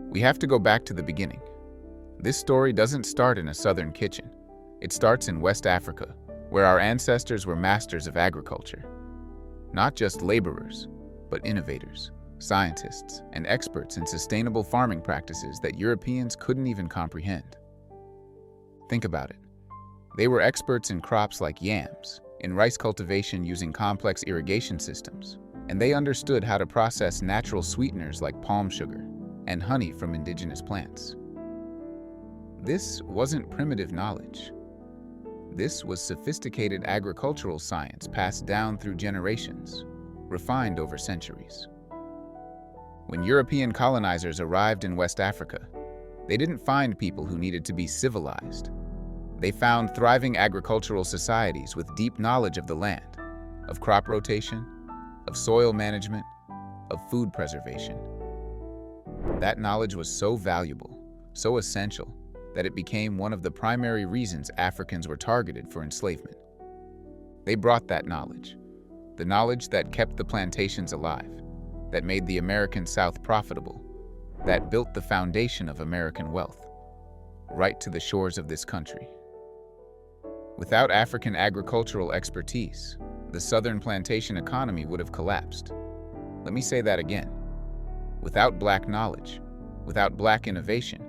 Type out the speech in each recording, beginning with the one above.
We have to go back to the beginning. This story doesn't start in a southern kitchen. It starts in West Africa, where our ancestors were masters of agriculture. Not just laborers, but innovators, scientists, and experts in sustainable farming practices that Europeans couldn't even comprehend. Think about it. They were experts in crops like yams, in rice cultivation using complex irrigation systems, and they understood how to process natural sweeteners like palm sugar and honey from indigenous plants. This wasn't primitive knowledge. This was sophisticated agricultural science passed down through generations, refined over centuries. When European colonizers arrived in West Africa, they didn't find people who needed to be civilized. They found thriving agricultural societies with deep knowledge of the land, of crop rotation, of soil management, of food preservation. That knowledge was so valuable, so essential, that it became one of the primary reasons Africans were targeted for enslavement. They brought that knowledge, the knowledge that kept the plantations alive, that made the American South profitable, that built the foundation of American wealth, right to the shores of this country. Without African agricultural expertise, the southern plantation economy would have collapsed. Let me say that again. Without Black knowledge, without Black innovation,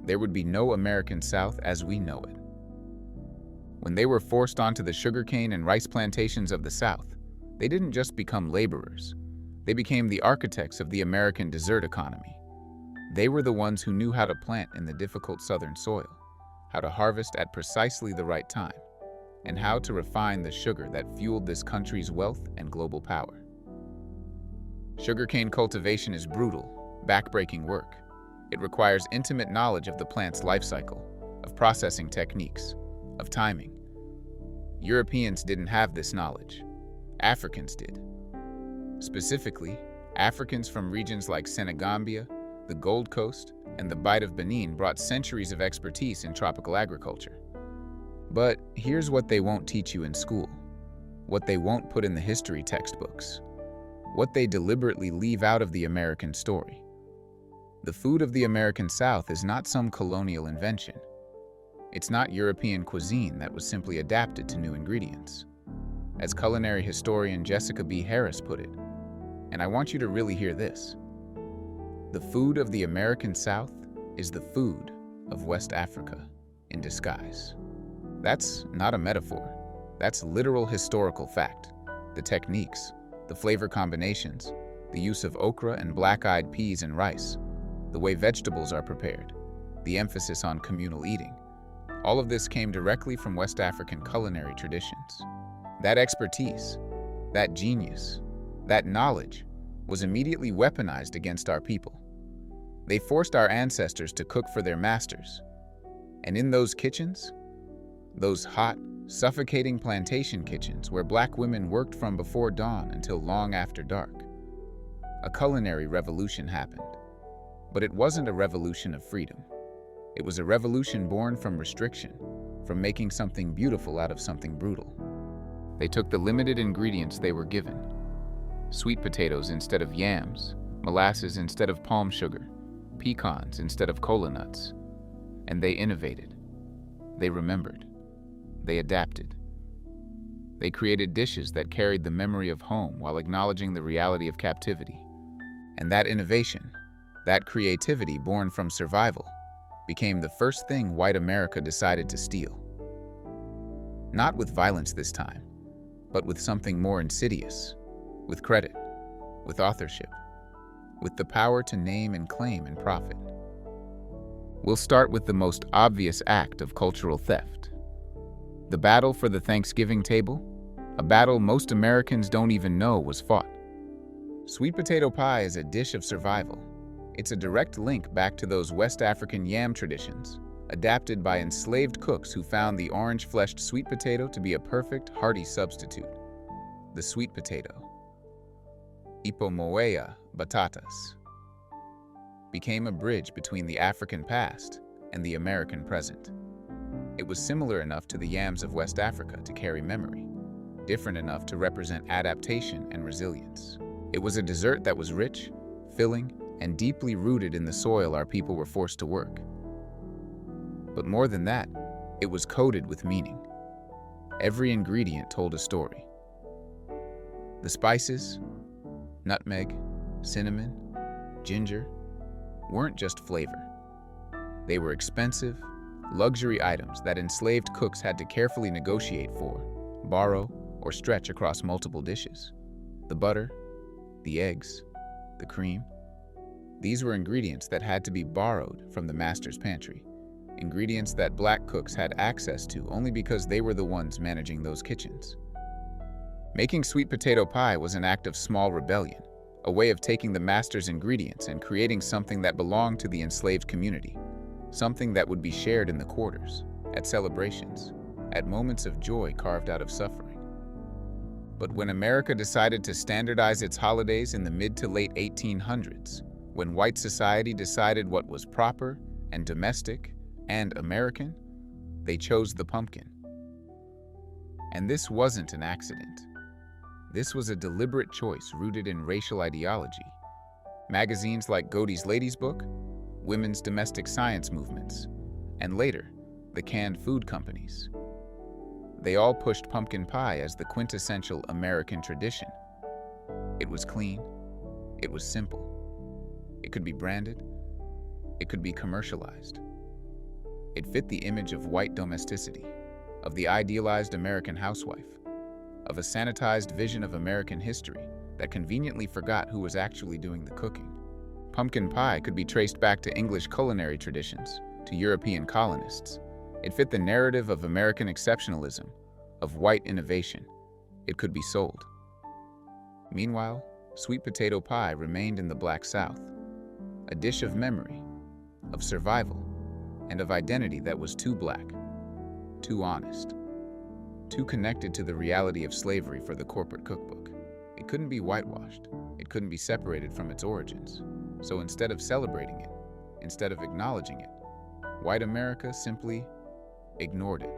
there would be no American South as we know it. When they were forced onto the sugarcane and rice plantations of the South, they didn't just become laborers. They became the architects of the American desert economy. They were the ones who knew how to plant in the difficult southern soil, how to harvest at precisely the right time, and how to refine the sugar that fueled this country's wealth and global power. Sugarcane cultivation is brutal, backbreaking work. It requires intimate knowledge of the plant's life cycle, of processing techniques, of timing. Europeans didn't have this knowledge. Africans did. Specifically, Africans from regions like Senegambia, the Gold Coast, and the Bight of Benin brought centuries of expertise in tropical agriculture. But here's what they won't teach you in school, what they won't put in the history textbooks, what they deliberately leave out of the American story. The food of the American South is not some colonial invention. It's not European cuisine that was simply adapted to new ingredients. As culinary historian Jessica B. Harris put it, and I want you to really hear this, the food of the American South is the food of West Africa in disguise. That's not a metaphor. That's literal historical fact. The techniques, the flavor combinations, the use of okra and black-eyed peas and rice, the way vegetables are prepared, the emphasis on communal eating, all of this came directly from West African culinary traditions. That expertise, that genius, that knowledge was immediately weaponized against our people. They forced our ancestors to cook for their masters. And in those kitchens, those hot, suffocating plantation kitchens where Black women worked from before dawn until long after dark, a culinary revolution happened. But it wasn't a revolution of freedom. It was a revolution born from restriction, from making something beautiful out of something brutal. They took the limited ingredients they were given, sweet potatoes instead of yams, molasses instead of palm sugar, pecans instead of cola nuts, and they innovated. They remembered. They adapted. They created dishes that carried the memory of home while acknowledging the reality of captivity. And that innovation, that creativity born from survival, became the first thing white America decided to steal. Not with violence this time, but with something more insidious, with credit, with authorship, with the power to name and claim and profit. We'll start with the most obvious act of cultural theft. The battle for the Thanksgiving table, a battle most Americans don't even know was fought. Sweet potato pie is a dish of survival. It's a direct link back to those West African yam traditions, adapted by enslaved cooks who found the orange-fleshed sweet potato to be a perfect, hearty substitute. The sweet potato, ipomoea batatas, became a bridge between the African past and the American present. It was similar enough to the yams of West Africa to carry memory, different enough to represent adaptation and resilience. It was a dessert that was rich, filling, and deeply rooted in the soil our people were forced to work. But more than that, it was coated with meaning. Every ingredient told a story. The spices, nutmeg, cinnamon, ginger, weren't just flavor. They were expensive, luxury items that enslaved cooks had to carefully negotiate for, borrow, or stretch across multiple dishes. The butter, the eggs, the cream. These were ingredients that had to be borrowed from the master's pantry. Ingredients that black cooks had access to only because they were the ones managing those kitchens. Making sweet potato pie was an act of small rebellion, a way of taking the master's ingredients and creating something that belonged to the enslaved community, something that would be shared in the quarters, at celebrations, at moments of joy carved out of suffering. But when America decided to standardize its holidays in the mid to late 1800s, when white society decided what was proper and domestic and American, they chose the pumpkin. And this wasn't an accident. This was a deliberate choice rooted in racial ideology. Magazines like Godey's Ladies' Book, women's domestic science movements, and later, the canned food companies. They all pushed pumpkin pie as the quintessential American tradition. It was clean. It was simple. It could be branded. It could be commercialized. It fit the image of white domesticity, of the idealized American housewife, of a sanitized vision of American history that conveniently forgot who was actually doing the cooking. Pumpkin pie could be traced back to English culinary traditions, to European colonists. It fit the narrative of American exceptionalism, of white innovation. It could be sold. Meanwhile, sweet potato pie remained in the Black South, a dish of memory, of survival, and of identity that was too black, too honest, too connected to the reality of slavery for the corporate cookbook. It couldn't be whitewashed. It couldn't be separated from its origins. So instead of celebrating it, instead of acknowledging it, white America simply ignored it,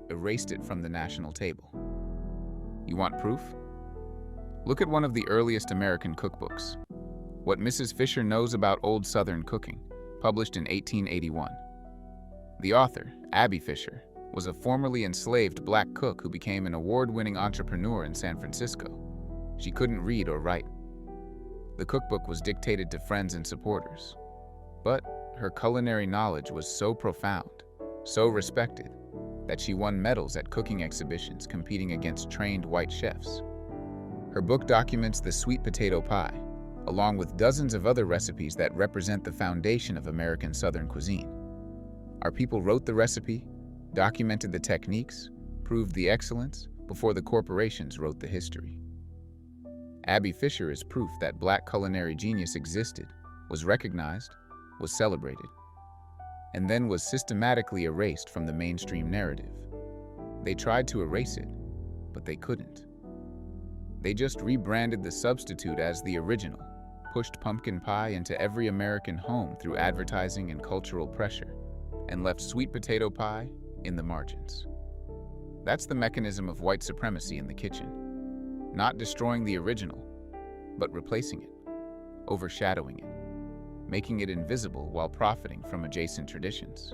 erased it from the national table. You want proof? Look at one of the earliest American cookbooks, What Mrs. Fisher Knows About Old Southern Cooking, published in 1881. The author, Abby Fisher, was a formerly enslaved black cook who became an award-winning entrepreneur in San Francisco. She couldn't read or write. The cookbook was dictated to friends and supporters. But her culinary knowledge was so profound, so respected, that she won medals at cooking exhibitions competing against trained white chefs. Her book documents the sweet potato pie, along with dozens of other recipes that represent the foundation of American Southern cuisine. Our people wrote the recipe, documented the techniques, proved the excellence before the corporations wrote the history. Abby Fisher is proof that black culinary genius existed, was recognized, was celebrated, and then was systematically erased from the mainstream narrative. They tried to erase it, but they couldn't. They just rebranded the substitute as the original, pushed pumpkin pie into every American home through advertising and cultural pressure, and left sweet potato pie in the margins. That's the mechanism of white supremacy in the kitchen. Not destroying the original, but replacing it, overshadowing it, making it invisible while profiting from adjacent traditions.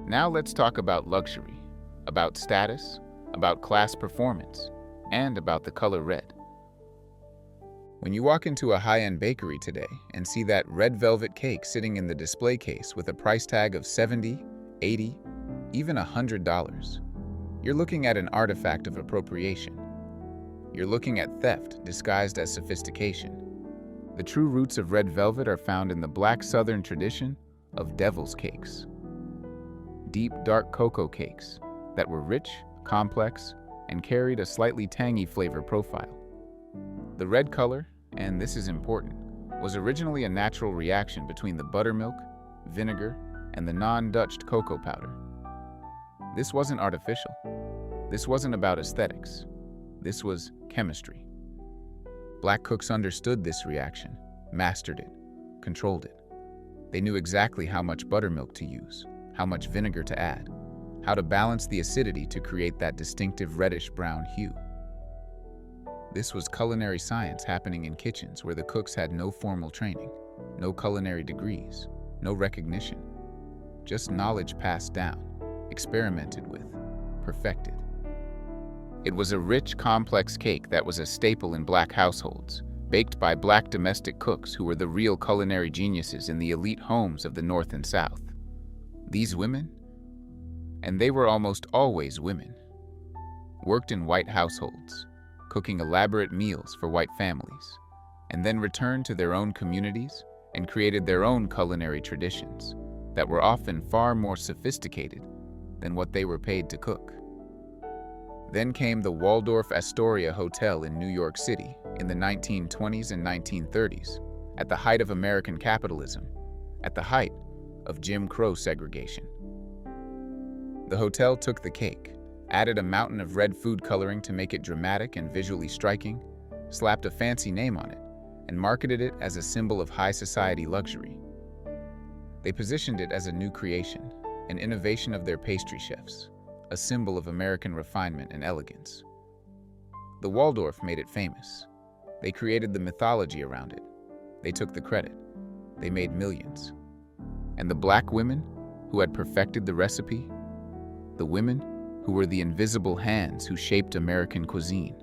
Now let's talk about luxury, about status, about class performance, and about the color red. When you walk into a high-end bakery today and see that red velvet cake sitting in the display case with a price tag of $70, $80, even $100, you're looking at an artifact of appropriation. You're looking at theft disguised as sophistication. The true roots of red velvet are found in the black Southern tradition of devil's cakes. Deep, dark cocoa cakes that were rich, complex, and carried a slightly tangy flavor profile. The red color, and this is important, was originally a natural reaction between the buttermilk, vinegar, and the non-Dutched cocoa powder. This wasn't artificial. This wasn't about aesthetics. This was chemistry. Black cooks understood this reaction, mastered it, controlled it. They knew exactly how much buttermilk to use, how much vinegar to add, how to balance the acidity to create that distinctive reddish-brown hue. This was culinary science happening in kitchens where the cooks had no formal training, no culinary degrees, no recognition, just knowledge passed down, experimented with, perfected. It was a rich, complex cake that was a staple in Black households, baked by Black domestic cooks who were the real culinary geniuses in the elite homes of the North and South. These women, and they were almost always women, worked in white households, cooking elaborate meals for white families, and then returned to their own communities and created their own culinary traditions that were often far more sophisticated than what they were paid to cook. Then came the Waldorf Astoria Hotel in New York City in the 1920s and 1930s, at the height of American capitalism, at the height of Jim Crow segregation. The hotel took the cake, added a mountain of red food coloring to make it dramatic and visually striking, slapped a fancy name on it, and marketed it as a symbol of high society luxury. They positioned it as a new creation, an innovation of their pastry chefs, a symbol of American refinement and elegance. The Waldorf made it famous. They created the mythology around it. They took the credit. They made millions. And the Black women who had perfected the recipe, the women who were the invisible hands who shaped American cuisine,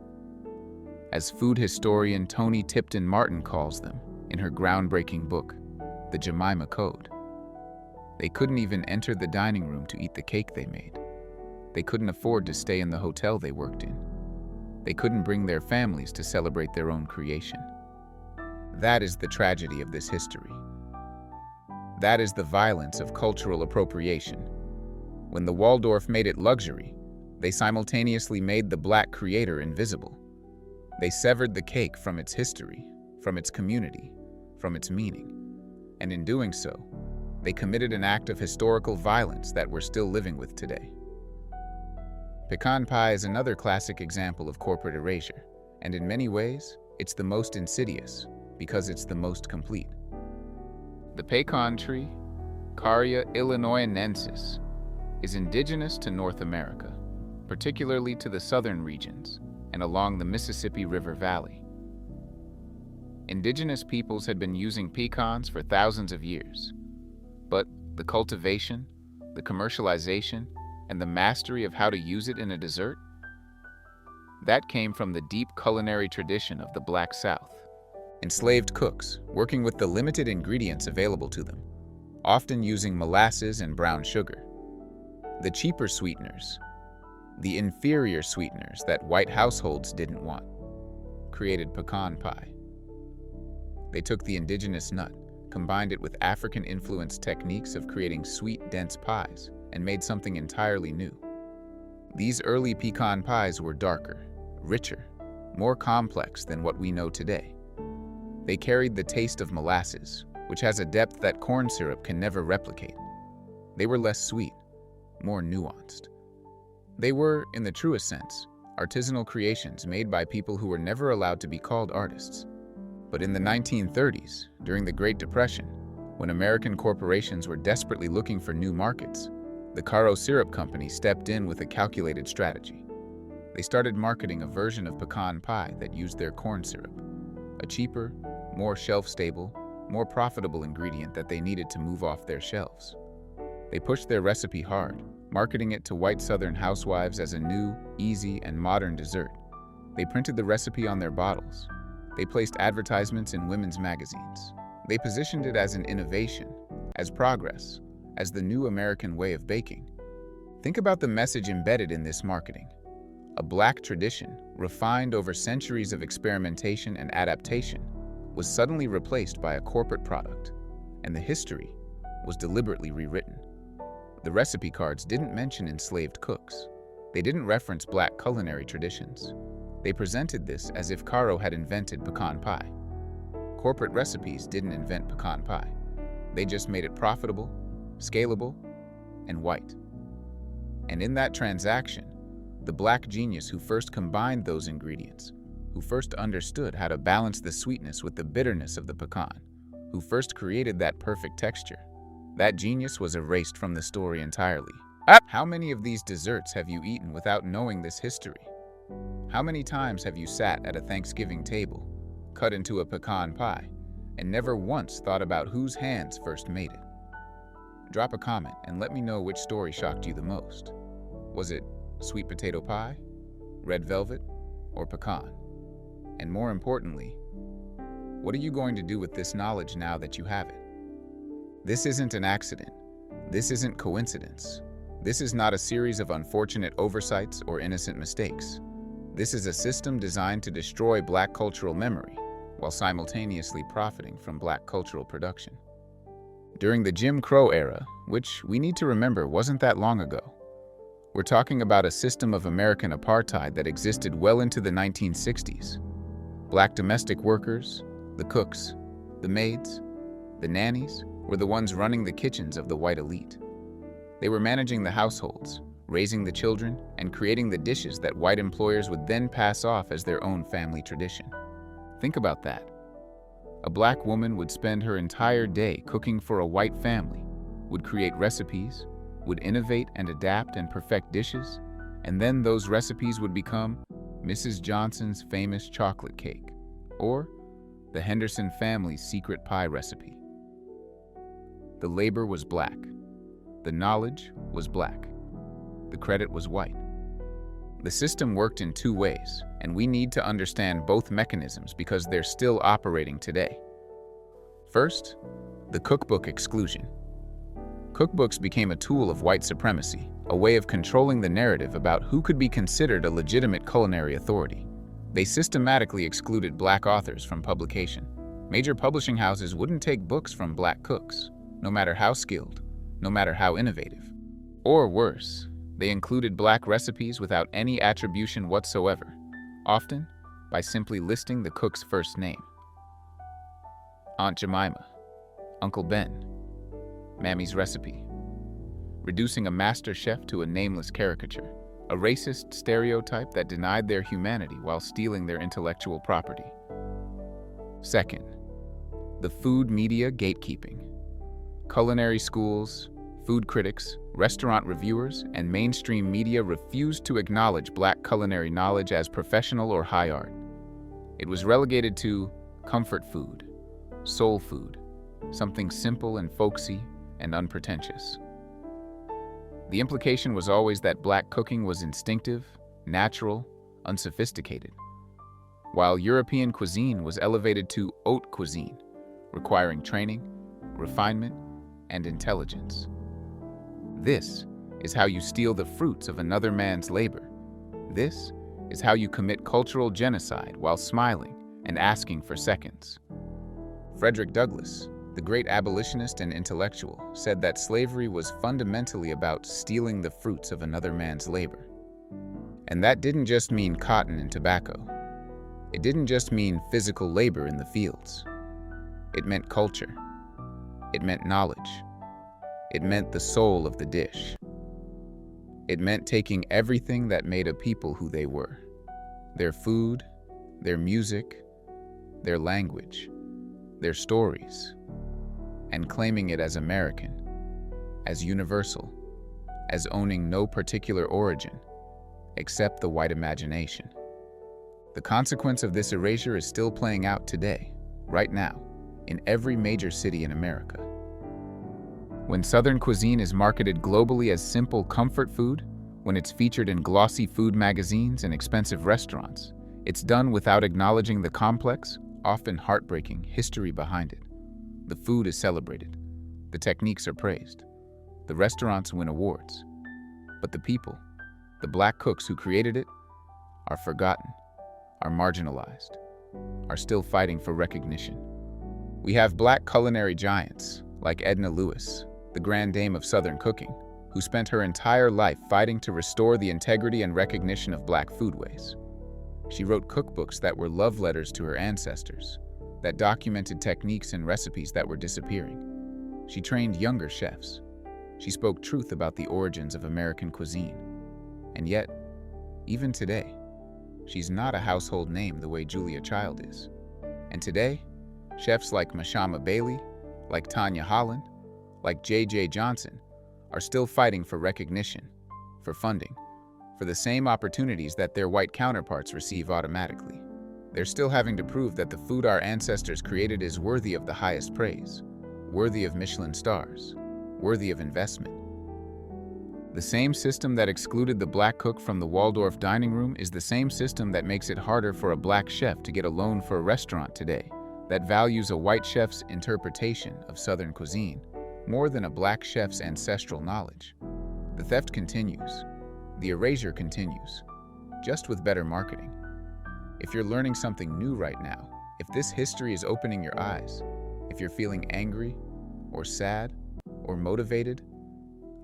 as food historian Toni Tipton Martin calls them in her groundbreaking book, The Jemima Code. They couldn't even enter the dining room to eat the cake they made. They couldn't afford to stay in the hotel they worked in. They couldn't bring their families to celebrate their own creation. That is the tragedy of this history. That is the violence of cultural appropriation. When the Waldorf made it luxury, they simultaneously made the Black creator invisible. They severed the cake from its history, from its community, from its meaning. And in doing so, they committed an act of historical violence that we're still living with today. Pecan pie is another classic example of corporate erasure, and in many ways, it's the most insidious because it's the most complete. The pecan tree, Caria illinoinensis, is indigenous to North America, particularly to the southern regions and along the Mississippi River Valley. Indigenous peoples had been using pecans for thousands of years, but the cultivation, the commercialization, and the mastery of how to use it in a dessert, that came from the deep culinary tradition of the Black South. Enslaved cooks, working with the limited ingredients available to them, often using molasses and brown sugar. The cheaper sweeteners, the inferior sweeteners that white households didn't want, created pecan pie. They took the indigenous nut, combined it with African-influenced techniques of creating sweet, dense pies, and made something entirely new. These early pecan pies were darker, richer, more complex than what we know today. They carried the taste of molasses, which has a depth that corn syrup can never replicate. They were less sweet, more nuanced. They were, in the truest sense, artisanal creations made by people who were never allowed to be called artists. But in the 1930s, during the Great Depression, when American corporations were desperately looking for new markets, the Caro Syrup Company stepped in with a calculated strategy. They started marketing a version of pecan pie that used their corn syrup, a cheaper, more shelf-stable, more profitable ingredient that they needed to move off their shelves. They pushed their recipe hard, marketing it to white Southern housewives as a new, easy, and modern dessert. They printed the recipe on their bottles. They placed advertisements in women's magazines. They positioned it as an innovation, as progress, as the new American way of baking. Think about the message embedded in this marketing. A Black tradition, refined over centuries of experimentation and adaptation, was suddenly replaced by a corporate product, and the history was deliberately rewritten. The recipe cards didn't mention enslaved cooks. They didn't reference Black culinary traditions. They presented this as if Caro had invented pecan pie. Corporate recipes didn't invent pecan pie. They just made it profitable, scalable, and white. And in that transaction, the Black genius who first combined those ingredients, who first understood how to balance the sweetness with the bitterness of the pecan, who first created that perfect texture, that genius was erased from the story entirely. How many of these desserts have you eaten without knowing this history? How many times have you sat at a Thanksgiving table, cut into a pecan pie, and never once thought about whose hands first made it? Drop a comment and let me know which story shocked you the most. Was it sweet potato pie, red velvet, or pecan? And more importantly, what are you going to do with this knowledge now that you have it? This isn't an accident. This isn't coincidence. This is not a series of unfortunate oversights or innocent mistakes. This is a system designed to destroy Black cultural memory while simultaneously profiting from Black cultural production. During the Jim Crow era, which we need to remember wasn't that long ago, we're talking about a system of American apartheid that existed well into the 1960s. Black domestic workers, the cooks, the maids, the nannies were the ones running the kitchens of the white elite. They were managing the households, raising the children, and creating the dishes that white employers would then pass off as their own family tradition. Think about that. A Black woman would spend her entire day cooking for a white family, would create recipes, would innovate and adapt and perfect dishes, and then those recipes would become Mrs. Johnson's famous chocolate cake, or the Henderson family's secret pie recipe. The labor was Black. The knowledge was Black. The credit was white. The system worked in two ways, and we need to understand both mechanisms because they're still operating today. First, the cookbook exclusion. Cookbooks became a tool of white supremacy, a way of controlling the narrative about who could be considered a legitimate culinary authority. They systematically excluded Black authors from publication. Major publishing houses wouldn't take books from Black cooks, no matter how skilled, no matter how innovative. Or worse, they included Black recipes without any attribution whatsoever, often by simply listing the cook's first name. Aunt Jemima, Uncle Ben, Mammy's recipe, reducing a master chef to a nameless caricature, a racist stereotype that denied their humanity while stealing their intellectual property. Second, the food media gatekeeping. Culinary schools, food critics, restaurant reviewers, and mainstream media refused to acknowledge Black culinary knowledge as professional or high art. It was relegated to comfort food, soul food, something simple and folksy and unpretentious. The implication was always that Black cooking was instinctive, natural, unsophisticated, while European cuisine was elevated to haute cuisine, requiring training, refinement, and intelligence. This is how you steal the fruits of another man's labor. This is how you commit cultural genocide while smiling and asking for seconds. Frederick Douglass, the great abolitionist and intellectual, said that slavery was fundamentally about stealing the fruits of another man's labor. And that didn't just mean cotton and tobacco. It didn't just mean physical labor in the fields. It meant culture. It meant knowledge. It meant the soul of the dish. It meant taking everything that made a people who they were, their food, their music, their language, their stories, and claiming it as American, as universal, as owning no particular origin, except the white imagination. The consequence of this erasure is still playing out today, right now, in every major city in America. When Southern cuisine is marketed globally as simple comfort food, when it's featured in glossy food magazines and expensive restaurants, it's done without acknowledging the complex, often heartbreaking, history behind it. The food is celebrated. The techniques are praised. The restaurants win awards. But the people, the Black cooks who created it, are forgotten, are marginalized, are still fighting for recognition. We have Black culinary giants like Edna Lewis, the grand dame of Southern cooking, who spent her entire life fighting to restore the integrity and recognition of Black foodways. She wrote cookbooks that were love letters to her ancestors, that documented techniques and recipes that were disappearing. She trained younger chefs. She spoke truth about the origins of American cuisine. And yet, even today, she's not a household name the way Julia Child is. And today, chefs like Mashama Bailey, like Tanya Holland, like J.J. Johnson, are still fighting for recognition, for funding, for the same opportunities that their white counterparts receive automatically. They're still having to prove that the food our ancestors created is worthy of the highest praise, worthy of Michelin stars, worthy of investment. The same system that excluded the black cook from the Waldorf dining room is the same system that makes it harder for a black chef to get a loan for a restaurant today, that values a white chef's interpretation of Southern cuisine more than a black chef's ancestral knowledge. The theft continues. The erasure continues, just with better marketing. If you're learning something new right now, if this history is opening your eyes, if you're feeling angry or sad or motivated,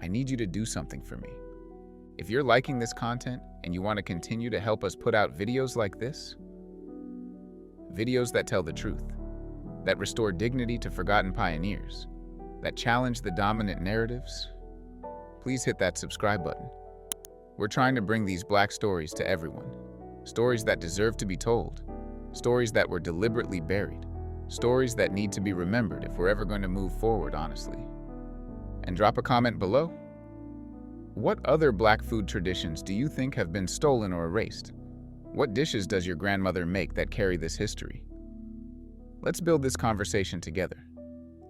I need you to do something for me. If you're liking this content and you want to continue to help us put out videos like this, videos that tell the truth, that restore dignity to forgotten pioneers, that challenge the dominant narratives, please hit that subscribe button. We're trying to bring these black stories to everyone. Stories that deserve to be told. Stories that were deliberately buried. Stories that need to be remembered if we're ever going to move forward, honestly. And drop a comment below. What other black food traditions do you think have been stolen or erased? What dishes does your grandmother make that carry this history? Let's build this conversation together.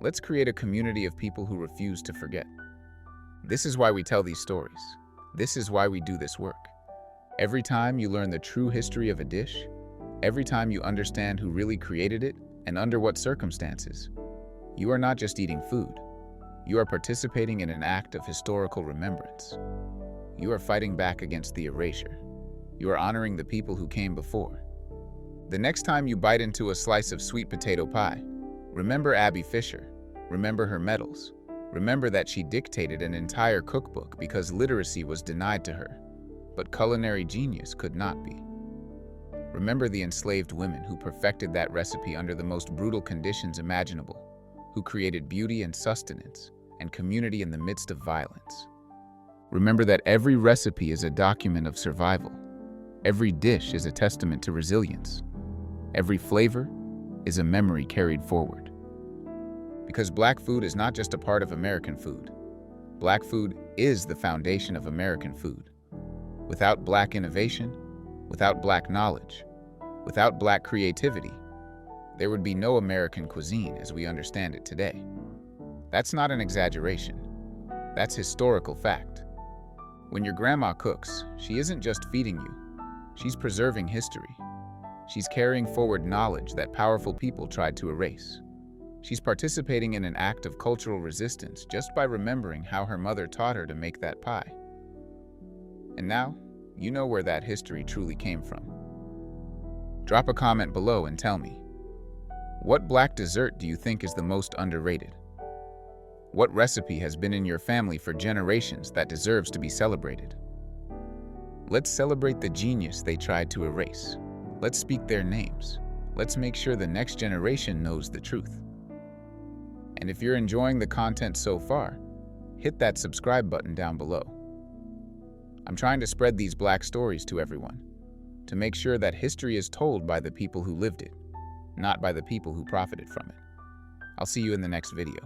Let's create a community of people who refuse to forget. This is why we tell these stories. This is why we do this work. Every time you learn the true history of a dish, every time you understand who really created it and under what circumstances, you are not just eating food. You are participating in an act of historical remembrance. You are fighting back against the erasure. You are honoring the people who came before. The next time you bite into a slice of sweet potato pie, remember Abby Fisher. Remember her medals. Remember that she dictated an entire cookbook because literacy was denied to her, but culinary genius could not be. Remember the enslaved women who perfected that recipe under the most brutal conditions imaginable, who created beauty and sustenance and community in the midst of violence. Remember that every recipe is a document of survival. Every dish is a testament to resilience. Every flavor is a memory carried forward. Because black food is not just a part of American food. Black food is the foundation of American food. Without black innovation, without black knowledge, without black creativity, there would be no American cuisine as we understand it today. That's not an exaggeration. That's historical fact. When your grandma cooks, she isn't just feeding you. She's preserving history. She's carrying forward knowledge that powerful people tried to erase. She's participating in an act of cultural resistance just by remembering how her mother taught her to make that pie. And now, you know where that history truly came from. Drop a comment below and tell me, what black dessert do you think is the most underrated? What recipe has been in your family for generations that deserves to be celebrated? Let's celebrate the genius they tried to erase. Let's speak their names. Let's make sure the next generation knows the truth. And if you're enjoying the content so far, hit that subscribe button down below. I'm trying to spread these black stories to everyone, to make sure that history is told by the people who lived it, not by the people who profited from it. I'll see you in the next video.